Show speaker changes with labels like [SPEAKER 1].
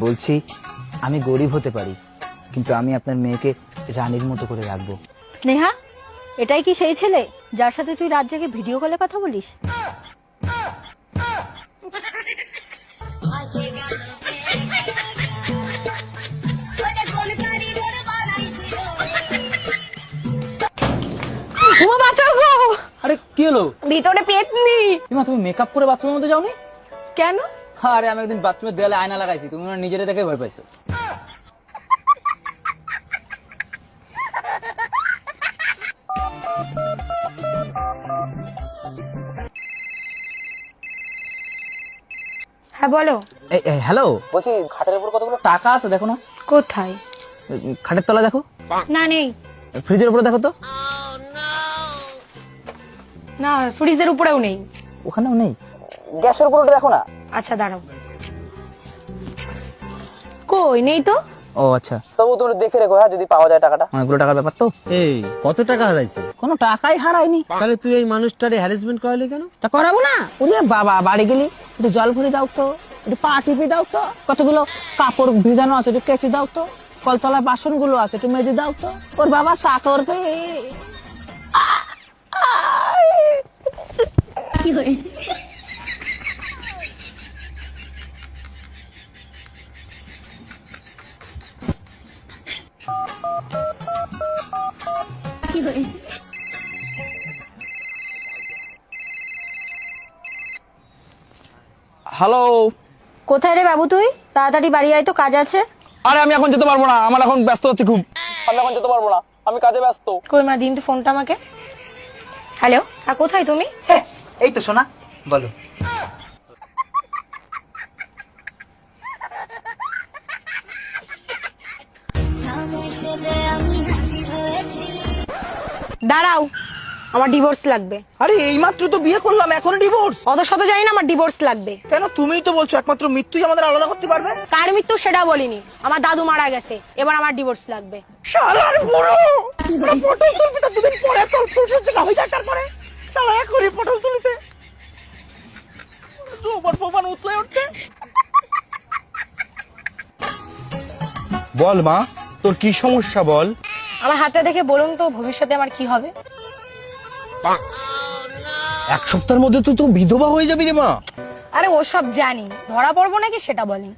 [SPEAKER 1] বলছি আমি গরিব হতে পারি, কিন্তু আমি আপনার মেয়েকে রানীর মতো করে রাখবো।
[SPEAKER 2] স্নেহা, এটাই কি সেই ছেলে যার সাথে তুই রাত জেগে ভিডিও কলে কথা বলিস?
[SPEAKER 1] আরে কি হলো?
[SPEAKER 2] ভিতরে পেতনি।
[SPEAKER 1] তুমি মেকআপ করে বাথরুমের মধ্যে যাওনি
[SPEAKER 2] কেন?
[SPEAKER 1] আরে আমি একদিন বাথরুমের দেয়ালে আয়না লাগাইছি, তুমি নিজেরে দেখে ভয় পাইছো।
[SPEAKER 2] হ্যাঁ বলো।
[SPEAKER 1] হ্যালো, বলছি খাটের উপর কতগুলো টাকা আছে দেখো না।
[SPEAKER 2] কোথায়?
[SPEAKER 1] খাটের তলা দেখো।
[SPEAKER 2] না নেই।
[SPEAKER 1] ফ্রিজের উপরে দেখো তো।
[SPEAKER 2] না, ফ্রিজের উপরেও নেই।
[SPEAKER 1] ওখানেও নেই। গ্যাসের উপরে দেখো না।
[SPEAKER 2] আচ্ছা দাঁড়াও। কই নেই তো।
[SPEAKER 1] ও আচ্ছা, তবু তুমি দেখে রেখো, হ্যাঁ, যদি পাওয়া যায় টাকাটা। অনেকগুলো টাকার ব্যাপার তো।
[SPEAKER 3] এই কত টাকা হারাইছে?
[SPEAKER 1] কোনো টাকাই হারায়নি।
[SPEAKER 3] তাহলে তুই এই মানুষটারে হ্যারাসমেন্ট করালি কেন?
[SPEAKER 1] তা করাবো না? ওরে বাবা, বাড়ি গেলি একটু জল ভরে দাও তো, একটু পা টিপে দাও তো, কতগুলো কাপড় ভিজানো আছে একটু কেচে দাও তো, কলতলায় বাসন গুলো আছে একটু মেজে দাও তো। ওর বাবা চাকর কে।
[SPEAKER 4] হ্যালো।
[SPEAKER 2] কোথায় রে বাবু তুই? তাড়াতাড়ি বাড়ি আয় তো, কাজ আছে।
[SPEAKER 4] আরে আমি এখন যেতে পারবো না, আমার এখন ব্যস্ত হচ্ছে খুব। আমি এখন যেতে পারবো না, আমি কাজে ব্যস্ত।
[SPEAKER 2] কই মা, দিন তো ফোনটা আমাকে। হ্যালো, আর কোথায় তুমি?
[SPEAKER 1] এই তো সোনা, বলো।
[SPEAKER 2] দাঁড়াও, আমার ডিভোর্স লাগবে।
[SPEAKER 1] আরে এইমাত্র তো বিয়ে করলাম, এখনো ডিভোর্স?
[SPEAKER 2] অত শত জানি না, আমার ডিভোর্স লাগবে।
[SPEAKER 1] কেন? তুমিই তো বলছো একমাত্র মৃত্যুই আমাদের আলাদা করতে পারবে।
[SPEAKER 2] কার মৃত্যু সেটা বলিনি, আমার দাদু মারা গেছে, এবার আমার ডিভোর্স লাগবে।
[SPEAKER 1] শালার বুড়ো, পটল তুলবি তো দুদিন পরে, তোর ফুলসজ্জা না হয়ে যায় তারপরে। শালা এখনই পটল তুলতে জোবার ফোবান উতলে উঠছে।
[SPEAKER 4] বল মা, তোর কি সমস্যা বল।
[SPEAKER 2] আমার হাতটা দেখে বলুন তো ভবিষ্যতে আমার কি হবে?
[SPEAKER 4] এক সপ্তাহের মধ্যে তুই তো বিধবা হয়ে যাবি রে মা।
[SPEAKER 2] আরে ওসব জানি, ধরা পড়বো নাকি সেটা বলেন।